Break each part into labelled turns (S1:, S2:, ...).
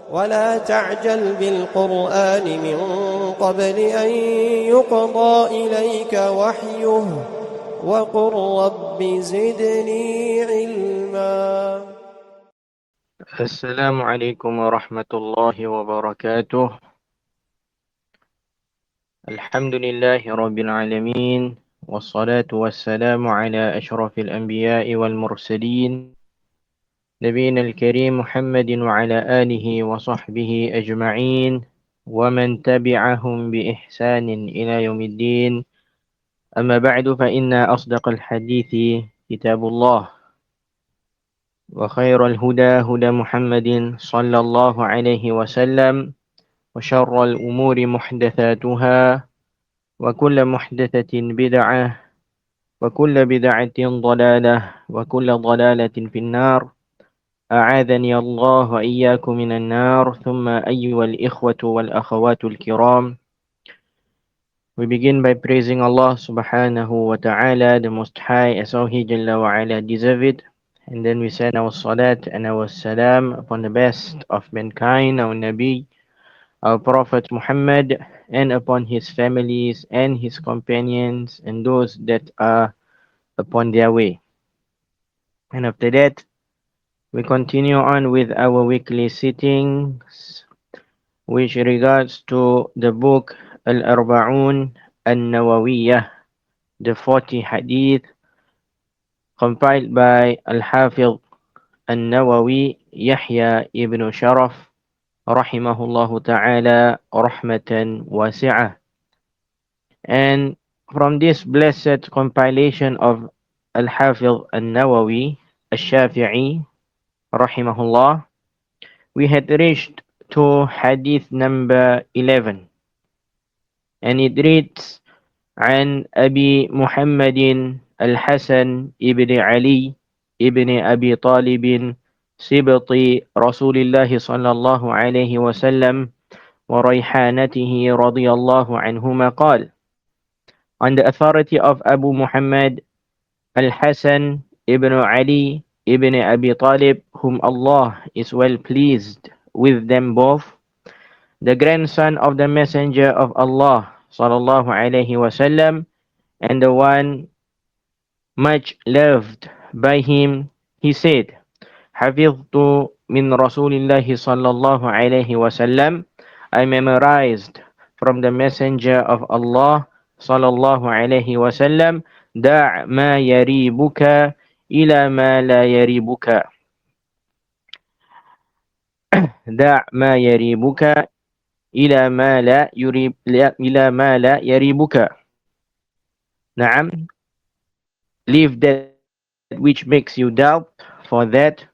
S1: ولا تعجل بالقرآن من قبل أن يقضى إليك وحيه وقل رب زدني علما.
S2: السلام عليكم ورحمة الله وبركاته. الحمد لله رب العالمين، والصلاة والسلام على أشرف الأنبياء والمرسلين، نبينا الكريم محمد وعلى آله وصحبه أجمعين، ومن تبعهم بإحسان إلى يوم الدين. أما بعد، فإن أصدق الحديث كتاب الله، وخير الهدى هدى محمد صلى الله عليه وسلم، وشر الأمور محدثاتها، وكل محدثة بدعة، وكل بدعة ضلالة، وكل ضلالة في النار. أعاذني الله وإياكم من النار. ثم أيها الإخوة والأخوات الكرام, we begin by praising Allah subhanahu wa ta'ala, the Most High, as how He Jalla wa ala deserve it. And then we send our salat and our salam upon the best of mankind, our Nabi, our Prophet Muhammad, and upon his families and his companions and those that are upon their way. And after that, we continue on with our weekly sittings, which regards to the book Al-Arba'un Al-Nawawiyah, the 40 hadith compiled by Al-Hafiz Al-Nawawi Yahya ibn Sharaf rahimahullahu ta'ala rahmatan wasi'ah. And from this blessed compilation of Al-Hafiz Al-Nawawi Al-Shafi'i rahimahullah, we had reached to hadith number 11, and it reads: عن أبي محمد الحسن ابن علي ابن أبي طالب سبط رسول الله صلى الله عليه وسلم وريحانته رضي الله عنهما قال: On the authority of Abu Muhammad al-Hasan ibn Ali ibn Abi Talib, whom Allah is well pleased with them both, the grandson of the Messenger of Allah sallallahu alaihi wasallam, and the one much loved by him, he said: حفظت من رسول الله صلى الله عليه وسلم, I memorized from the Messenger of Allah sallallahu alaihi wasallam, دع ما يريبك إلى ما لا يريبك. دع ما يريبك إلى ما لا يريب إلى ما لا يريبك. نعم. Leave that which makes you doubt for that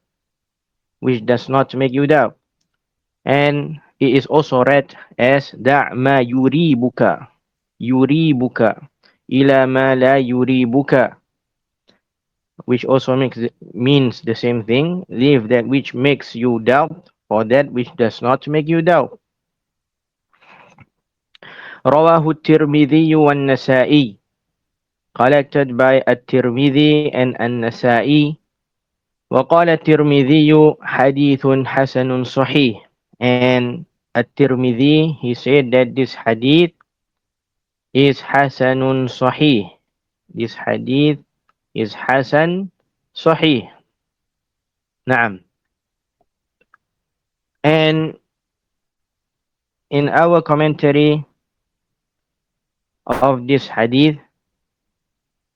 S2: which does not make you doubt. And it is also read as دع ما يريبك يريبك إلى ما لا يريبك, which also means the same thing. Leave that which makes you doubt for that which does not make you doubt. رواه الترمذي والنسائي, collected by At-Tirmidhi and An-Nasa'i. وقال الترمذي حديث حسن صحيح, and At-Tirmidhi, he said that this hadith is حسن صحيح. This hadith is حسن صحيح. نعم. And in our commentary of this hadith,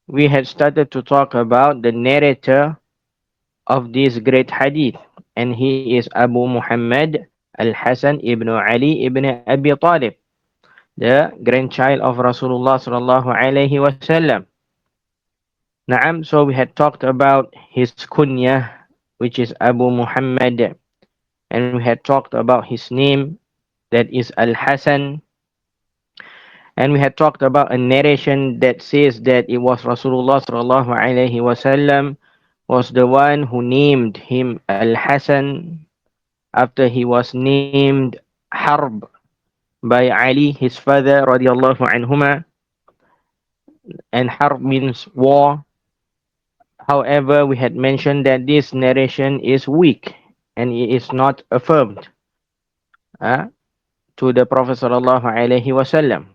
S2: we had started to talk about the narrator of this great hadith, and he is Abu Muhammad al-Hasan ibn Ali ibn Abi Talib, the grandchild of Rasulullah sallallahu alaihi wasallam. Naam, so we had talked about his kunyah, which is Abu Muhammad, and we had talked about his name, that is Al-Hasan. And we had talked about a narration that says that it was Rasulullah sallallahu alaihi wasallam was the one who named him Al-Hasan after he was named Harb by Ali, his father, radiallahu anhuma. And Harb means war. However, we had mentioned that this narration is weak and it is not affirmed. uh, to the Prophet sallallahu alaihi wasallam.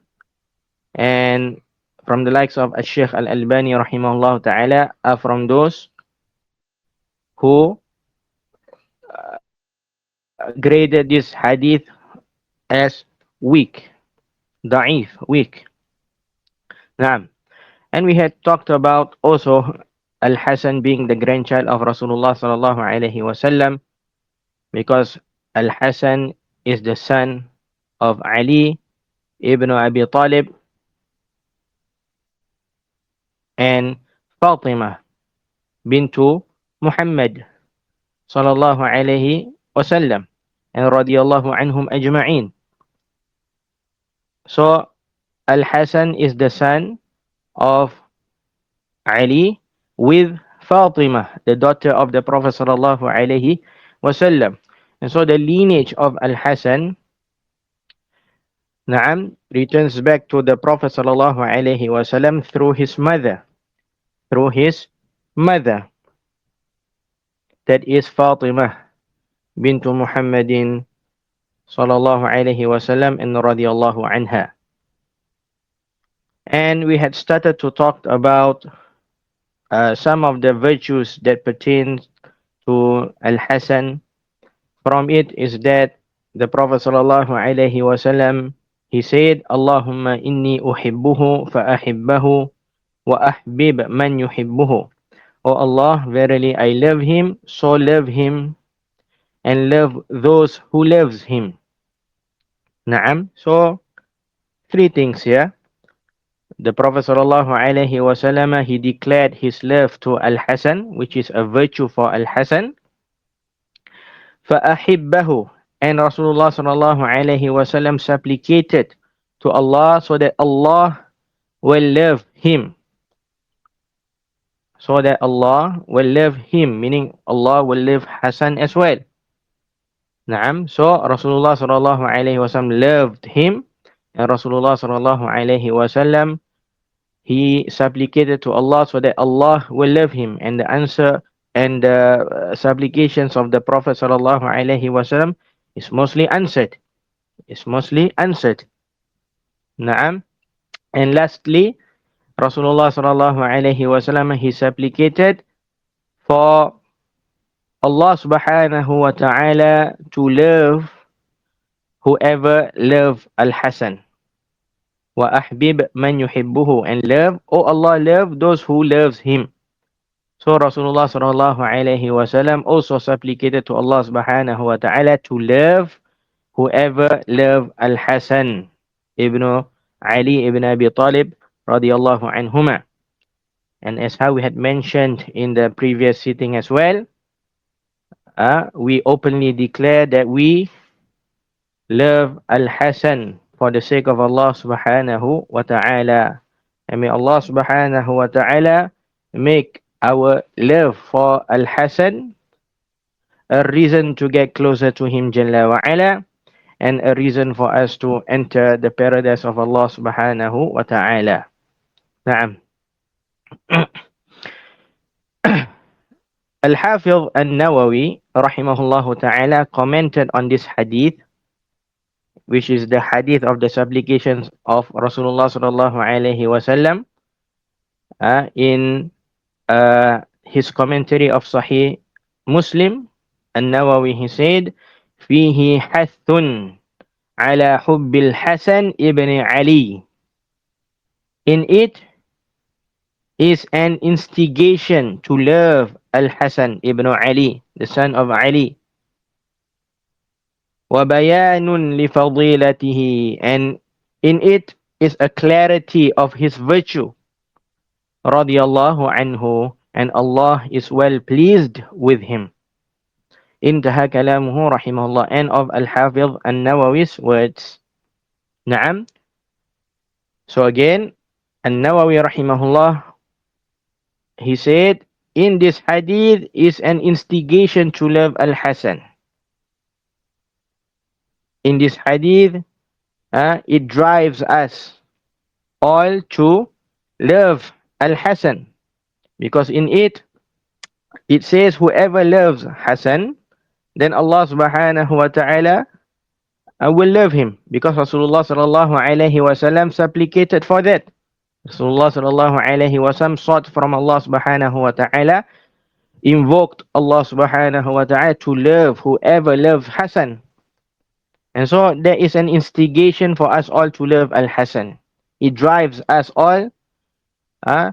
S2: And from the likes of Al-Sheikh Al-Albani rahimahullah ta'ala are from those who graded this hadith as weak, da'if, weak. Naam. And we had talked about also Al-Hasan being the grandchild of Rasulullah sallallahu alaihi wasallam, because Al-Hasan is the son of Ali ibn Abi Talib and Fatima bintu Muhammad sallallahu alaihi wasallam and radiyallahu anhum ajma'in. So Al-Hasan is the son of Ali with Fatima, the daughter of the Prophet sallallahu alaihi wasallam. And so the lineage of Al-Hasan, Naam, returns back to the Prophet sallallahu alaihi wasallam through his mother, through his mother, that is Fatima bintu Muhammadin sallallahu alaihi wasallam and radiyallahu anha. And we had started to talk about some of the virtues that pertain to Al-Hasan. From it is that the Prophet sallallahu alaihi wasallam, he said, Allahumma inni uhibbuhu fa ahibbahu wa ahbib man yuhibbuhu. O Allah, verily I love him, so love him and love those who loves him. Naam. So three things here. The Prophet sallallahu alaihi wasallam, he declared his love to Al-Hasan, which is a virtue for Al-Hasan. فَأَحِبَّهُ, and Rasulullah sallallahu alaihi wasallam supplicated to Allah so that Allah will love him. So that Allah will love him, meaning Allah will love Hasan as well. Naam. So Rasulullah sallallahu alaihi wasallam loved him, and Rasulullah sallallahu alaihi wasallam, he supplicated to Allah so that Allah will love him. And the answer and the supplications of the Prophet sallallahu alaihi wasallam is mostly answered. Is mostly answered. Naam. And lastly, Rasulullah sallallahu alaihi wasallam, he supplicated for Allah subhanahu wa ta'ala to love whoever love Al-Hasan. Wa ahbib man yuhibbuhu, and love, oh Allah, love those who loves him. So Rasulullah sallallahu alaihi wasallam also supplicated to Allah subhanahu wa ta'ala to love whoever love Al-Hasan ibn Ali ibn Abi Talib radiyallahu anhuma. And as how we had mentioned in the previous sitting as well, we openly declare that we love Al-Hasan for the sake of Allah subhanahu wa ta'ala. And may Allah subhanahu wa ta'ala make our love for Al-Hasan a reason to get closer to him Jalla wa ala, and a reason for us to enter the paradise of Allah subhanahu wa ta'ala. Naam. Al-Hafiz An-Nawawi rahimahullahu ta'ala commented on this hadith, which is the hadith of the supplications of Rasulullah sallallahu alaihi wasallam, in his commentary of Sahih Muslim. An-Nawawi, he said, فيه حث على حب الحسن ibn Ali. In it is an instigation to love Al-Hasan ibn Ali, the son of Ali. وَبَيَانٌ لِفَضِيلَتِهِ, and in it is a clarity of his virtue. Radiyallahu anhu, and Allah is well pleased with him. Intaha kalamuhu rahimahullah, end of Al-Hafiz An-Nawawi's words. Naam. So again, An-Nawawi rahimahullah, he said, in this hadith is an instigation to love Al-Hasan. In this hadith, it drives us all to love Al-Hasan, because in it says whoever loves Hasan, then Allah subhanahu wa ta'ala will love him, because Rasulullah sallallahu alaihi wasallam supplicated for that. Rasulullah sallallahu alaihi wasallam sought from Allah subhanahu wa ta'ala, invoked Allah subhanahu wa ta'ala to love whoever loves Hassan. And so there is an instigation for us all to love Al-Hasan. It drives us all uh,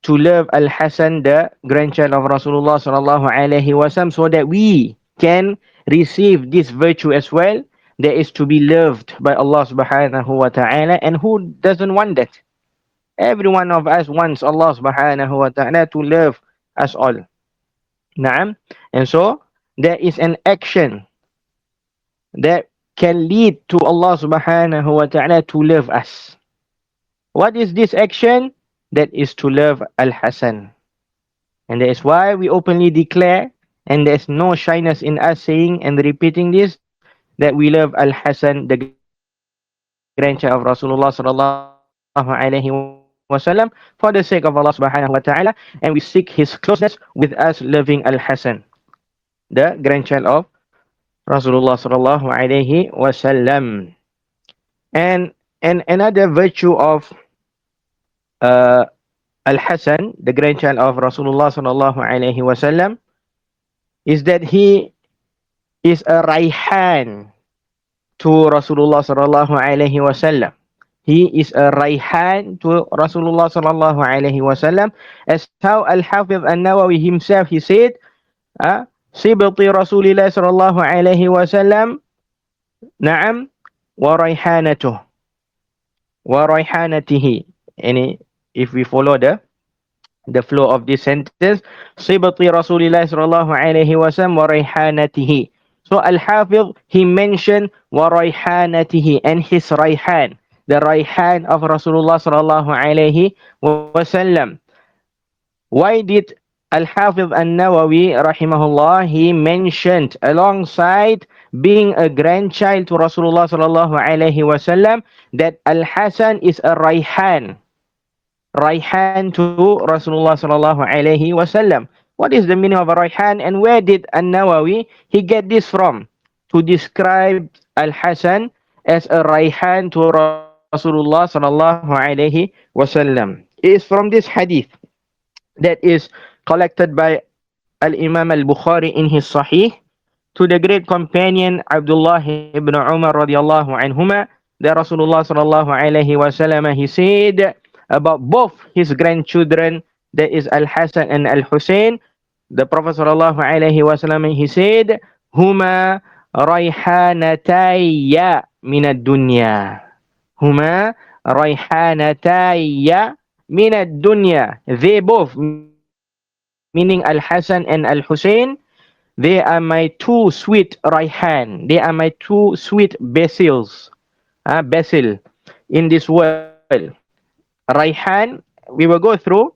S2: to love Al-Hasan, the grandchild of Rasulullah sallallahu alaihi wasallam, so that we can receive this virtue as well. That is to be loved by Allah subhanahu wa ta'ala. And who doesn't want that? Every one of us wants Allah subhanahu wa ta'ala to love us all. Naam. And so there is an action that can lead to Allah subhanahu wa ta'ala to love us. What is this action? That is to love Al-Hasan. And that is why we openly declare, and there is no shyness in us saying and repeating this, that we love Al-Hasan, the grandchild of Rasulullah sallallahu alaihi wasallam, for the sake of Allah subhanahu wa ta'ala, and we seek his closeness with us loving Al-Hasan, the grandchild of Rasulullah sallallahu alaihi wasallam. And another virtue of Al-Hasan, the grandchild of Rasulullah sallallahu alaihi wasallam, is that he is a raihan to Rasulullah sallallahu alaihi wasallam. He is a raihan to Rasulullah sallallahu alaihi wasallam, as how Al-Hafiz An-Nawawi himself, he said, Sibti Rasulillah sallallahu alaihi wasallam, na'am, wa raihanatuh, wa raihanatihi. And if we follow the flow of this sentence, Sibti Rasulillah sallallahu alaihi wasallam wa raihanatihi. So Al-Hafiz, he mentioned wa raihanatihi, and his raihan, the raihan of Rasulullah sallallahu alaihi wasallam. Why did Al-Hafiz An-Nawawi rahimahullah, he mentioned alongside being a grandchild to Rasulullah sallallahu alaihi wasallam that Al-Hasan is a raihan to Rasulullah sallallahu alaihi wasallam? What is the meaning of a raihan, and where did An-Nawawi he get this from to describe Al-Hasan as a raihan to Rasulullah sallallahu alaihi wasallam? It is from this hadith that is collected by Al-Imam Al-Bukhari in his Sahih, to the great companion Abdullah ibn Umar radiyallahu anhuma, that Rasulullah sallallahu alaihi wasallam, he said about both his grandchildren, that is Al-Hasan and Al-Husayn, the Prophet sallallahu alaihi wasallam, he said, huma raihanatayya minad dunya. Huma raihanatayya minad dunya. They both, meaning Al-Hasan and Al-Husayn, they are my two sweet raihan. They are my two sweet basils. Basil in this world. Raihan, we will go through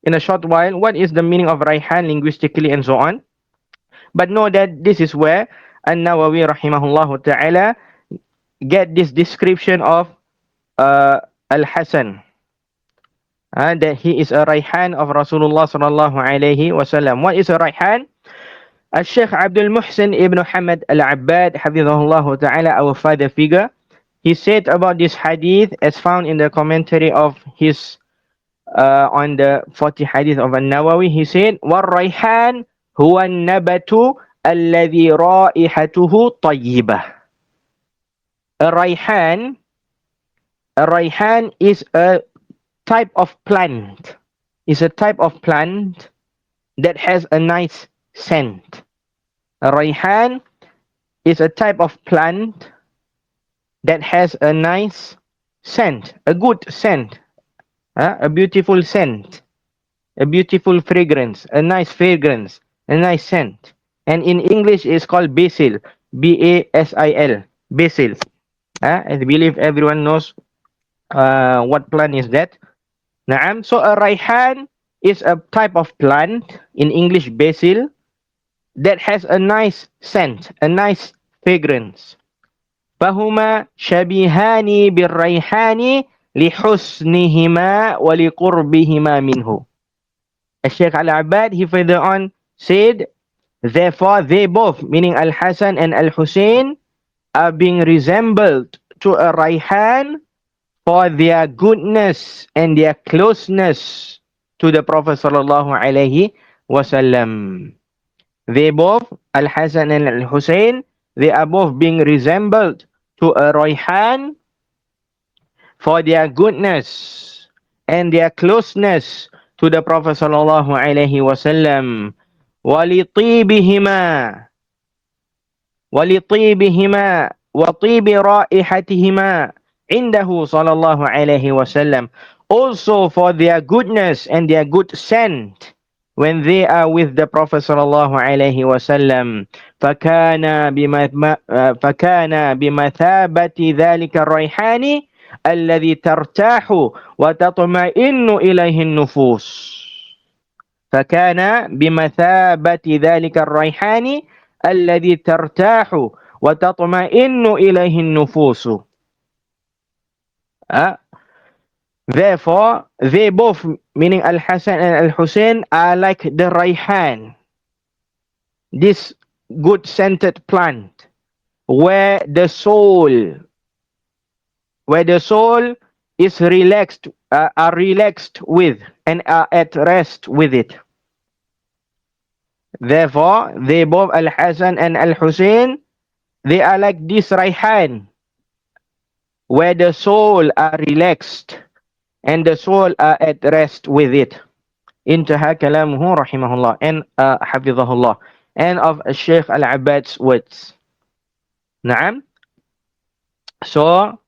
S2: in a short while what is the meaning of raihan linguistically and so on. But know that this is where An-Nawawi rahimahullah ta'ala get this description of Al-Hasan. That he is a raihan of Rasulullah sallallahu alaihi wasallam. What is a raihan? Al-Sheikh Abdul Muhsin ibn Hamad Al-Abbad, hafizahullah ta'ala, our father figure, he said about this hadith as found in the commentary of his on the 40 hadith of An-Nawawi. He said, وَالرَّيْحَانِ هُوَ النَّبَتُ الَّذِي رَائِحَتُهُ طَيِّبَةٌ. A raihan is a type of plant. Is a type of plant that has a nice scent. A raihan is a type of plant that has a nice scent, a good scent, a beautiful scent, a beautiful fragrance, a nice fragrance, a nice scent. And in English it's called basil, B-A-S-I-L, basil. I believe everyone knows what plant is that. Naam. So a raihan is a type of plant, in English basil, that has a nice scent, a nice fragrance. فهما شبيهان بالريحان لحسنهما ولقربهما منه. Al-Sheikh Al-Abbad, he further on said, therefore they both, meaning Al-Hasan and Al-Husayn, are being resembled to a Rayhan for their goodness and their closeness to the Prophet sallallahu alaihi wasallam. They both, Al-Hasan and Al-Hussein, they are both being resembled to a Rayhan for their goodness and their closeness to the Prophet sallallahu alaihi wasallam. وَلِطِيبِهِمَا وَلِطِيبِهِمَا وَطِيبِ رَائِحَتِهِمَا عِنْدَهُ صلى الله عليه وسلم. Also for their goodness and their good scent when they are with the Prophet صلى الله عليه وسلم. فكان بمثابة ذلك الريحان الذي ترتاح وتطمئن إليه النفوس. فكان بمثابة ذلك الريحان الذي ترتاح وتطمئن إليه النفوس. Therefore, they both, meaning Al-Hasan and Al-Hussein, are like the Rayhan, this good scented plant, where the soul is relaxed, are relaxed with and are at rest with it. Therefore, they both, Al-Hasan and Al-Hussein, they are like this Rayhan, where the soul are relaxed and the soul are at rest with it. Intaha kalamuhu rahimahullah and hafizahullah. And of Sheikh Al-Abbad's words. Naam. So,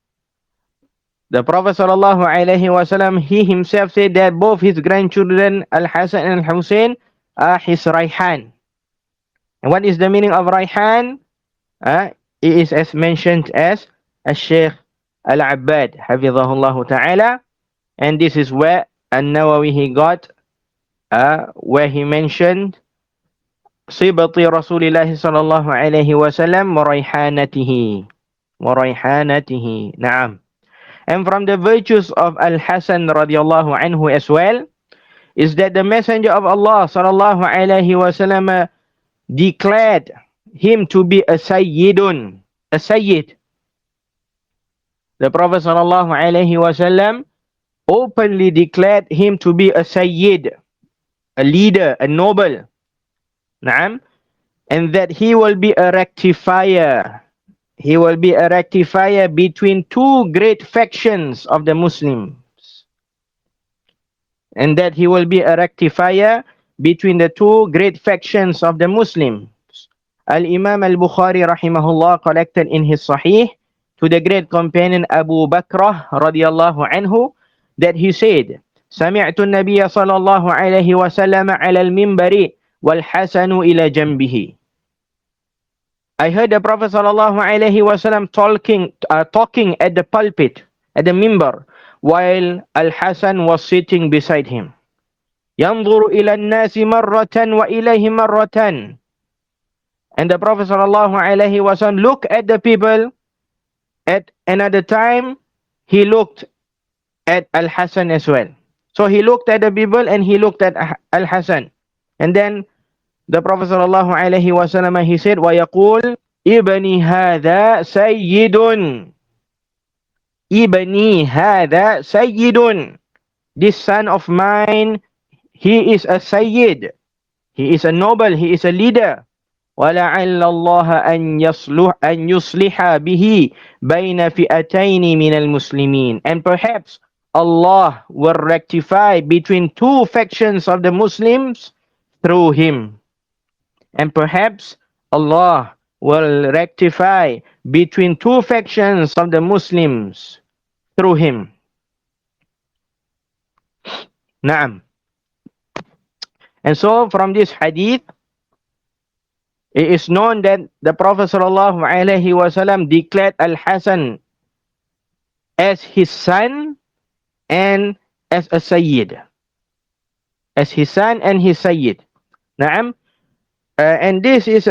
S2: the Prophet sallallahu alaihi wasallam, he himself said that both his grandchildren, Al-Hasan and Al-Hussein, are his Rayhan. And what is the meaning of Rayhan? It is as mentioned as Sheikh Al-Abbad, hafizahullah ta'ala. And this is where An-Nawawi he got, where he mentioned Sibati Rasulillah sallallahu alayhi wasallam warayhanatihi. Na'am. And from the virtues of Al-Hasan radiallahu anhu as well, is that the Messenger of Allah sallallahu alayhi wasallam declared him to be a Sayyidun, a Sayyid. The Prophet sallallahu alayhi wasallam openly declared him to be a Sayyid, a leader, a noble. Naam. And that he will be a rectifier. He will be a rectifier between two great factions of the Muslims. And that he will be a rectifier between the two great factions of the Muslims. Al-Imam al-Bukhari rahimahullah collected in his Sahih to the great companion Abu Bakrah radiallahu anhu that he said, سمعت النبي صلى الله عليه وسلم على المنبر والحسن إلى جنبه. I heard the Prophet صلى الله عليه وسلم talking at the pulpit, at the minbar, while Al-Hasan was sitting beside him. ينظر إلى الناس مرة وإليه مرة. And the Prophet صلى الله عليه وسلم looked at the people. At another time, he looked at Al-Hasan as well. So he looked at the people and he looked at Al-Hasan. And then the Prophet sallallahu alaihi wasallam he said, وَيَقُولُ إِبْنِي هَذَا سَيِّدٌ. إِبْنِي هَذَا سَيِّدٌ. This son of mine, he is a Sayyid. He is a noble, he is a leader. وَلَعَلَّ اللَّهَ أَن يُصْلِحَ بِهِ بَيْنَ فِئَتَيْنِ مِنَ الْمُسْلِمِينَ. And perhaps Allah will rectify between two factions of the Muslims through him. And perhaps Allah will rectify between two factions of the Muslims through him. Naam. And so from this hadith, it is known that the Prophet sallallahu alaihi wasallam declared Al-Hasan as his son and as a Sayyid. As his son and his Sayyid. Naam. And this is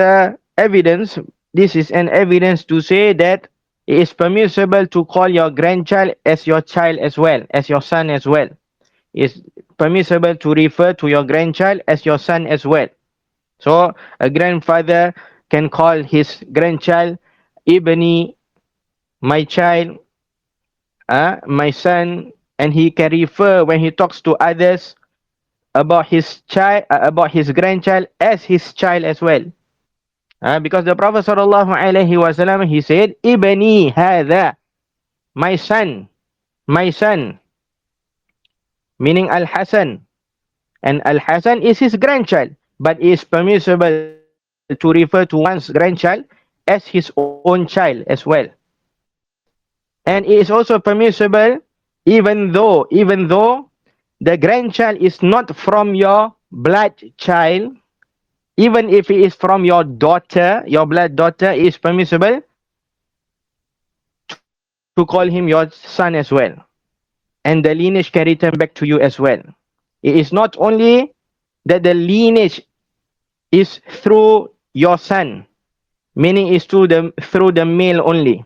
S2: evidence. This is an evidence to say that it is permissible to call your grandchild as your child as well, as your son as well. It's permissible to refer to your grandchild as your son as well. So a grandfather can call his grandchild ibni, my child, my son, and he can refer when he talks to others about his child, about his grandchild as his child as well. Because the Prophet sallallahu alaihi wasallam, he said, ibni hadha, my son, meaning Al-Hasan. And Al-Hasan is his grandchild, but it is permissible to refer to one's grandchild as his own child as well. And it is also permissible even though the grandchild is not from your blood child, even if it is from your daughter, your blood daughter, it is permissible to call him your son as well. And the lineage can return back to you as well. It is not only that the lineage is through your son, meaning is through the male only.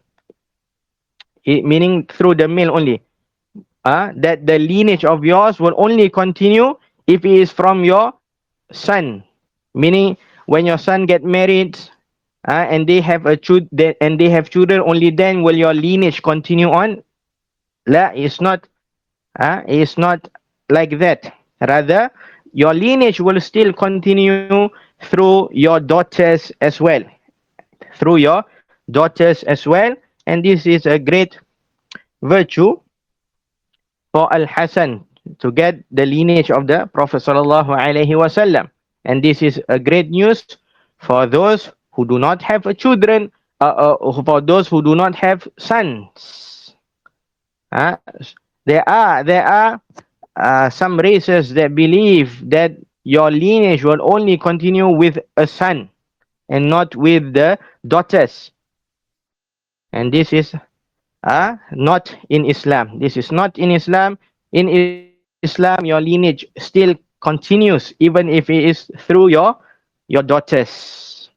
S2: Meaning through the male only. That the lineage of yours will only continue if it is from your son. Meaning when your son get married, and they have children, only then will your lineage continue on. La, it's not like that. Rather, your lineage will still continue through your daughters as well. Through your daughters as well. And this is a great virtue for Al-Hasan to get the lineage of the Prophet sallallahu alaihi wasallam. And this is a great news for those who do not have children, for those who do not have sons. There are some races that believe that your lineage will only continue with a son and not with the daughters. And this is not in Islam. This is not in Islam. In Islam, your lineage still continues even if it is through your daughters.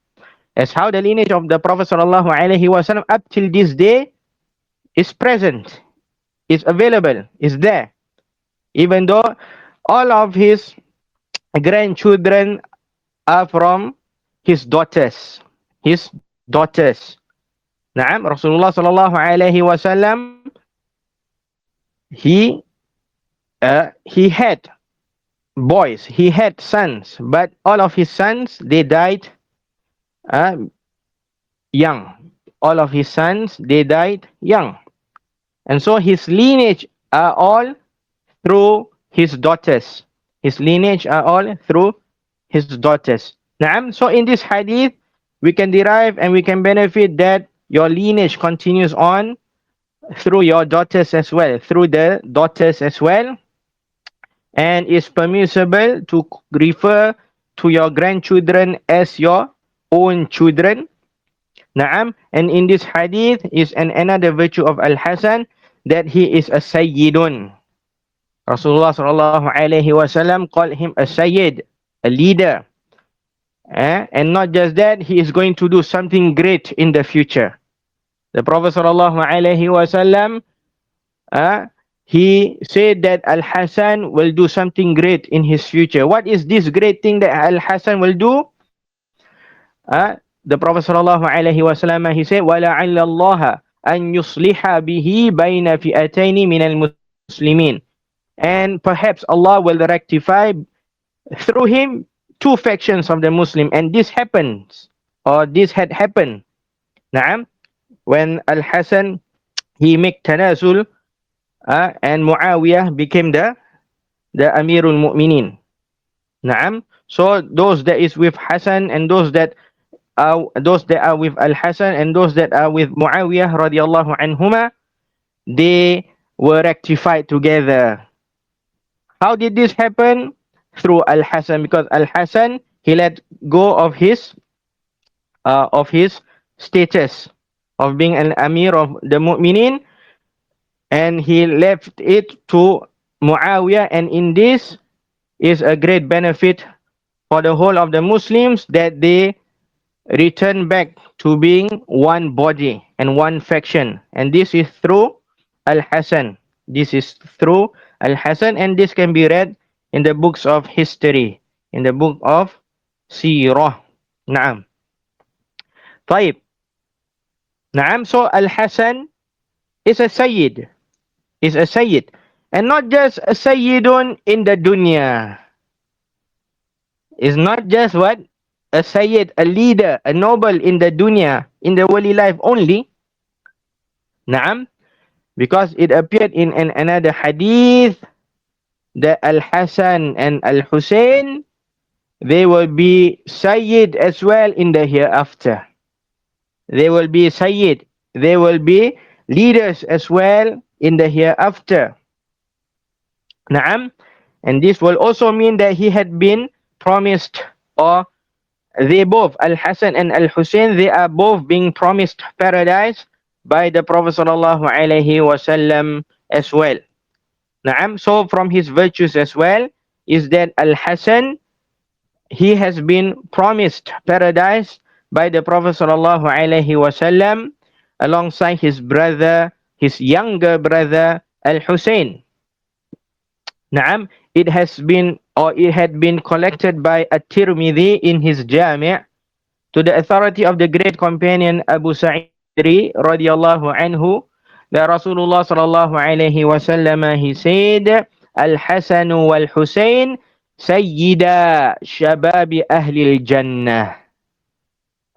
S2: As how the lineage of the Prophet sallallahu alaihi wasallam up till this day is present, is available, is there. Even though all of his grandchildren are from his daughters. His daughters. Naam, Rasulullah sallallahu alaihi wasallam, he had boys, he had sons, but all of his sons, they died young. All of his sons, they died young. And so his lineage are all through his daughters. His lineage are all through his daughters. Naam. So in this hadith, we can derive and we can benefit that your lineage continues on through your daughters as well, through the daughters as well. And it's permissible to refer to your grandchildren as your own children. Naam. And in this hadith is another virtue of Al-Hasan, that he is a sayyidun. Rasulullah sallallahu alaihi wasallam called him a sayyid, a leader. And not just that, he is going to do something great in the future. The Prophet sallallahu alaihi wasallam, he said that Al-Hasan will do something great in his future. What is this great thing that Al-Hasan will do? The Prophet sallallahu alaihi wasallam, he said, وَلَعَلَّ اللَّهَ أَن يُصْلِحَ بِهِ بَيْنَ فِئَتَيْنِ مِنَ الْمُسْلِمِينَ. And perhaps Allah will rectify through him two factions of the Muslim. And this happens, or this had happened. Naam, when Al-Hasan, he make tanazul, and Muawiyah became the Amirul Mu'minin. Naam. So those that is with Hasan and those that are with Al-Hasan and those that are with Muawiyah radiyallahu anhuma, they were rectified together. How did this happen? Through Al-Hasan, because Al-Hasan, he let go of his status of being an Amir of the Mu'minin, and he left it to Muawiyah, and in this is a great benefit for the whole of the Muslims, that they return back to being one body and one faction. And this is through Al-Hasan. This is through Al-Hasan, and this can be read in the books of history, in the book of Sirah. Naam. Taib. Naam, so Al-Hasan is a Sayyid, is a Sayyid. And not just a Sayyidun in the dunya. Is not just what? A Sayyid, a leader, a noble in the dunya, in the worldly life only. Naam, because it appeared in another hadith that Al-Hasan and Al-Hussein, they will be Sayyid as well in the hereafter. They will be Sayyid. They will be leaders as well in the hereafter. Naam. And this will also mean that he had been promised, or they both, Al-Hasan and Al-Hussein, they are both being promised paradise by the Prophet sallallahu alaihi wasallam as well. Naam. So from his virtues as well is that Al-Hasan, he has been promised paradise by the Prophet sallallahu alaihi wasallam alongside his brother, his younger brother Al-Hussein. Naam, it has been, or it had been collected by At-Tirmidhi in his Jami' to the authority of the great companion Abu Sa'id radhiyallahu anhu, that Rasulullah sallallahu alaihi wasallam, he said, Al-Hasan wal-Husain sayyida shababi ahli al-jannah.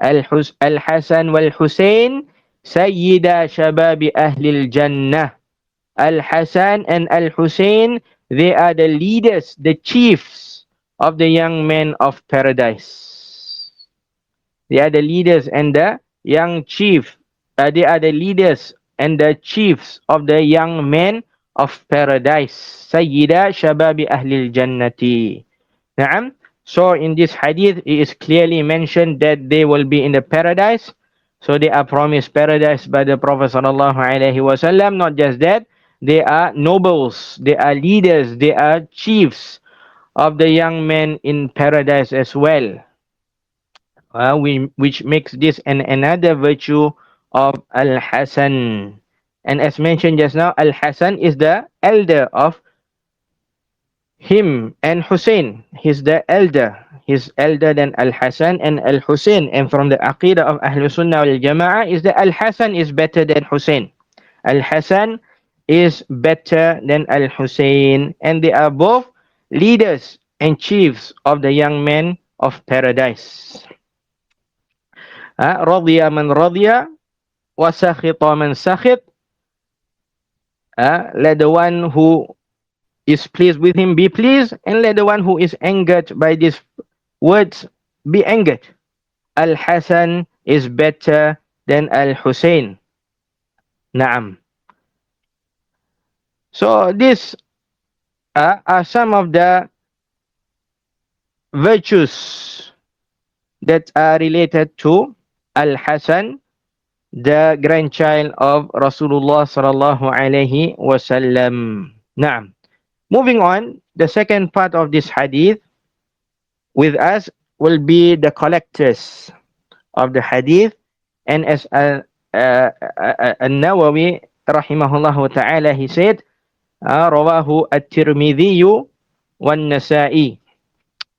S2: Al-Hasan wal-Husain sayyida shababi ahli al-jannah. Al-Hasan and Al-Hussein, they are the leaders, the chiefs of the young men of paradise. They are the leaders and the young chief. They are the leaders and the chiefs of the young men of paradise. Sayyida shababi ahlil jannati. Naam. So in this hadith, it is clearly mentioned that they will be in the paradise. So they are promised paradise by the Prophet sallallahu alaihi wasallam. Not just that, they are nobles, they are leaders, they are chiefs of the young men in paradise as well. Which makes this another virtue of Al-Hasan. And as mentioned just now, Al-Hasan is the elder of him and Hussein. He's the elder. He's elder than Al-Hasan and Al-Hussein. And from the Aqidah of Ahlul Sunnah wal Jama'ah is that Al-Hasan is better than Hussein. Al-Hasan is better than Al-Hussein. And they are both leaders and chiefs of the young men of paradise. Radiya man radiya wa sakhita man sakhit. Let the one who is pleased with him be pleased, and let the one who is angered by these words be angered. Al-Hasan is better than Al-Hussein. Naam. So these are some of the virtues that are related to Al-Hasan, the grandchild of Rasulullah sallallahu alaihi wasallam. Naam. Moving on, the second part of this hadith with us will be the collectors of the hadith. And as An-Nawawi rahimahullah ta'ala, he said, Rawahu At-Tirmidhi wan-Nasa'i.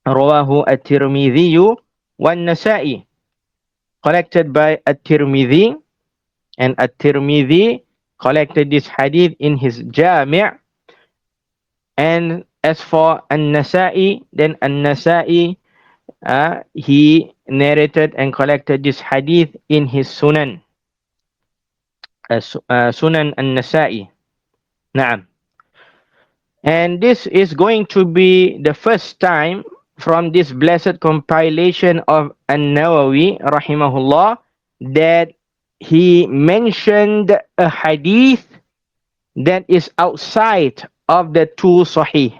S2: Rawahu At-Tirmidhi wan-Nasa'i. Collected by At-Tirmidhi, and At-Tirmidhi collected this hadith in his Jami'. And as for An-Nasa'i, then An-Nasa'i, he narrated and collected this hadith in his Sunan. Sunan An-Nasa'i. Naam. And this is going to be the first time from this blessed compilation of An-Nawawi rahimahullah that he mentioned a hadith that is outside of the two Sahih.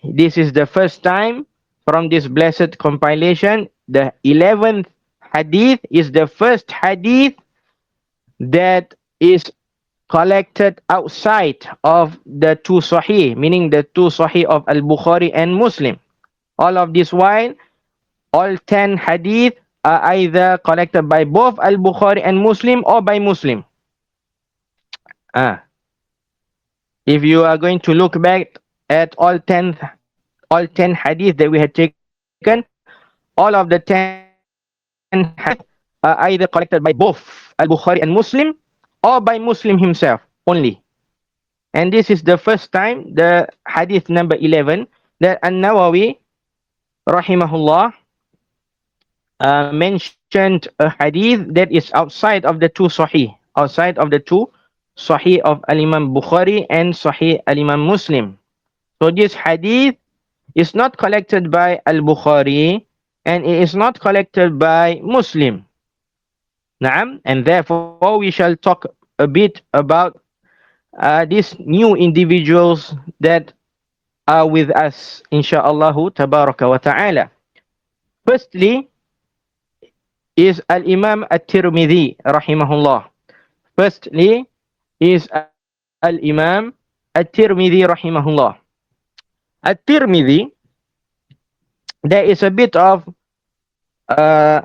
S2: This is the first time from this blessed compilation. The 11th hadith is the first hadith that is collected outside of the two Sahih, meaning the two Sahih of Al-Bukhari and Muslim. All of this while, all 10 hadith are either collected by both Al-Bukhari and Muslim or by Muslim. If you are going to look back at all 10 hadith that we had taken, all of the 10 hadith either collected by both Al-Bukhari and Muslim or by Muslim himself only. And this is the first time, the hadith number 11, that An-Nawawi rahimahullah mentioned a hadith that is outside of the two Sahih, outside of the two Sahih of Al-Imam Bukhari and Sahih Al-Imam Muslim. So this hadith is not collected by Al-Bukhari and it is not collected by Muslim. Naam, and therefore we shall talk a bit about these new individuals that are with us, insha'Allah tabaraka wa ta'ala. Firstly is Al-Imam At-Tirmidhi rahimahullah. Firstly is Al-Imam At-Tirmidhi rahimahullah. At-Tirmidhi, there is a bit of uh,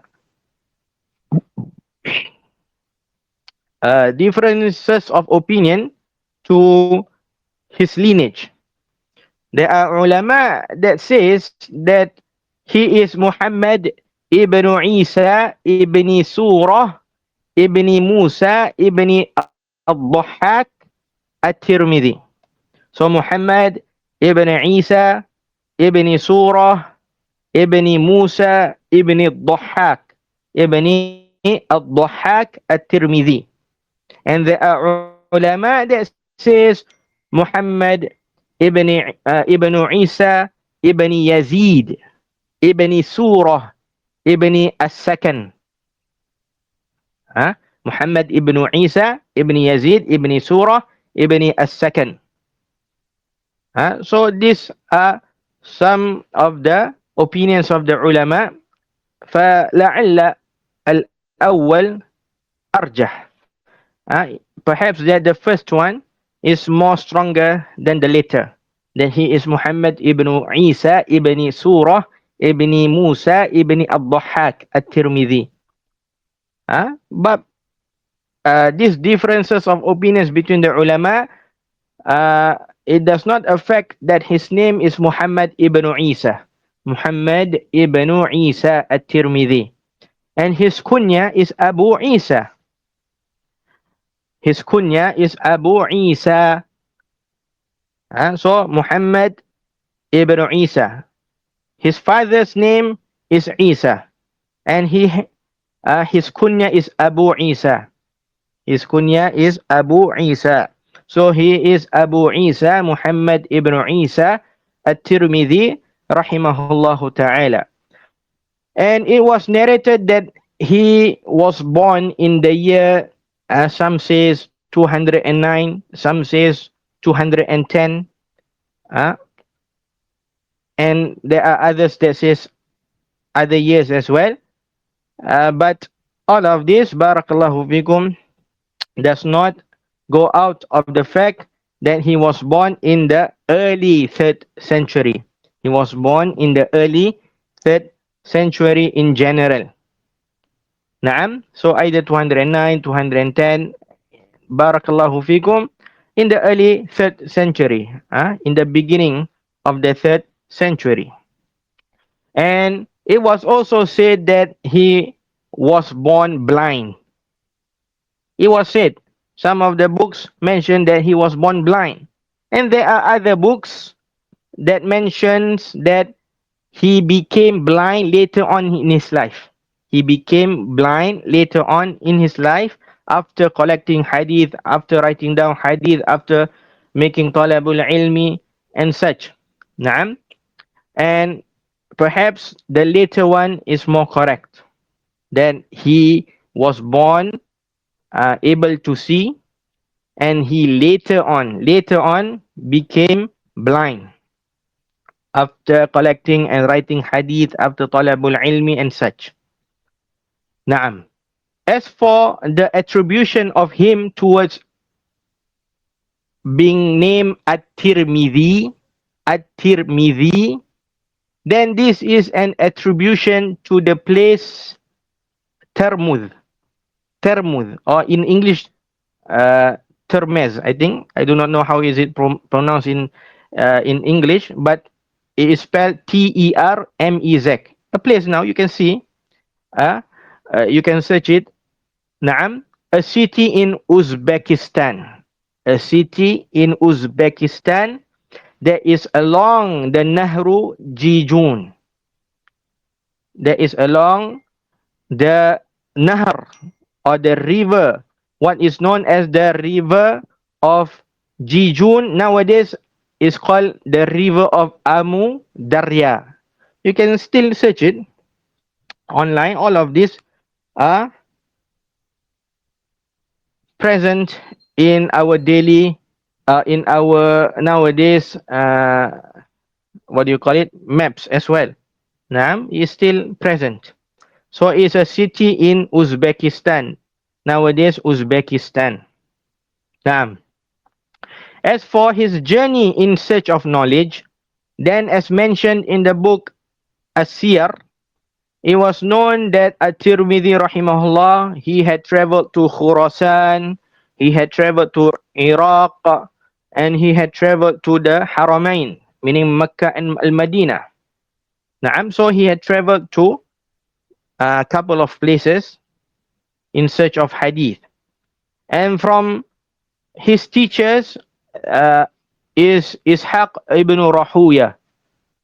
S2: differences of opinion to his lineage. There are ulama that says that he is Muhammad ibn Isa ibn Surah ibn Musa ibn al-Dhahhak at-Tirmidhi. So Muhammad ibn Isa ibn Surah ibn Musa ibn al-Dhahhak ibn al-Dhahhak at-Tirmidhi. And there are ulama that says Muhammad ibn Isa ibn Yazid ibn Surah ibn as-Sakan. Muhammad ibn Isa ibn Yazid ibn Surah ibn as-Sakan. So these are some of the opinions of the ulama. فلعل الأول أرجح. Perhaps that the first one is more stronger than the later. That he is Muhammad ibn Isa ibn Surah ibn Musa ibn al-Dhahhak at-Tirmidhi. But these differences of opinions between the ulama, it does not affect that his name is Muhammad ibn Isa. Muhammad ibn Isa at-Tirmidhi. And his kunya is Abu Isa. His kunya is Abu Isa. So Muhammad ibn Isa. His father's name is Isa. And his kunya is Abu Isa. His kunya is Abu Isa. So he is Abu Isa Muhammad ibn Isa at-Tirmidhi rahimahullahu ta'ala. And it was narrated that he was born in the year, some says 209, some says 210. And there are others that says other years as well. But all of this, barakallahu fikum, does not go out of the fact that he was born in the early 3rd century. He was born in the early 3rd century in general. Naam. So either 209, 210, barakallahu fikum, in the early 3rd century, in the beginning of the 3rd century. And it was also said that he was born blind. It was said, some of the books mention that he was born blind. And there are other books that mentions that he became blind later on in his life. He became blind later on in his life after collecting hadith, after writing down hadith, after making talabul ilmi and such. Naam. And perhaps the later one is more correct. That he was born able to see, and he later on became blind after collecting and writing hadith, after talabul ilmi and such. Naam. As for the attribution of him towards being named At-Tirmidhi, then this is an attribution to the place Termudh, or in English, Termez, I think. I do not know how is it pronounced in English, but it is spelled Termez. A place now, you can see. You can search it. Naam, a city in Uzbekistan. A city in Uzbekistan that is along the Nahru Jijun. That is along the Nahar or the river, what is known as the river of Jijun nowadays is called the river of Amu Darya. You can still search it online. All of these are present in our daily, in our nowadays, what do you call it? Maps as well. Naam is still present. So it's a city in Uzbekistan. Nowadays, Uzbekistan. Naam. As for his journey in search of knowledge, then as mentioned in the book As-Siyar, it was known that At-Tirmidhi rahimahullah, he had traveled to Khurasan, he had traveled to Iraq, and he had traveled to the Haramain, meaning Mecca and Al-Madinah. Naam, so he had traveled to a couple of places in search of hadith. And from his teachers is Ishaq ibn Rahuya.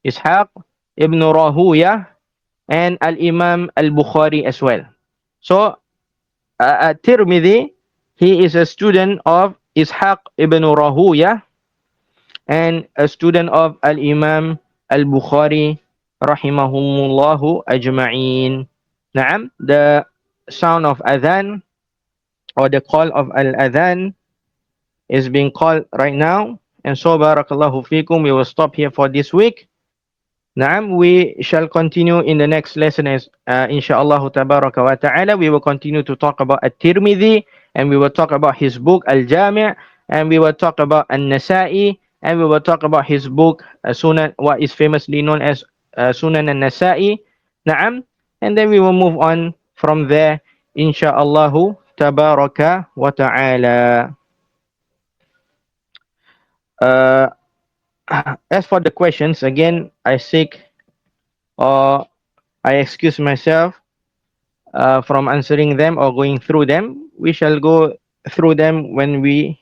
S2: Ishaq ibn Rahuya and Al-Imam Al-Bukhari as well. So, Tirmidhi, he is a student of Ishaq ibn Rahuya and a student of Al-Imam Al-Bukhari rahimahumullahu ajma'in. Naam, the sound of adhan or the call of al-adhan is being called right now. And so, barakallahu fikum, we will stop here for this week. Naam, we shall continue in the next lesson as insha'Allah tabaraka wa ta'ala. We will continue to talk about At-Tirmidhi, and we will talk about his book Al-Jami', and we will talk about An-Nasa'i, and we will talk about his book Sunan, what is famously known as Sunan An-Nasa'i. Naam, and then we will move on from there insha'Allah tabaraka wa ta'ala. As for the questions, again, I seek or I excuse myself from answering them or going through them. We shall go through them when we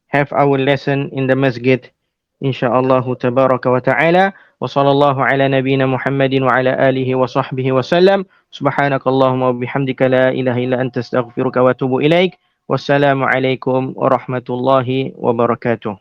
S2: have our lesson in the masjid. Insha'Allah tabaraka wa ta'ala. Wa sallallahu ala nabiyyina Muhammadin wa ala alihi wa sahbihi wa sallam. Subhanakallahumma wa bihamdika la ilaha illa anta astaghfiruka wa atubu ilaik. Wassalamu alaikum warahmatullahi wabarakatuh.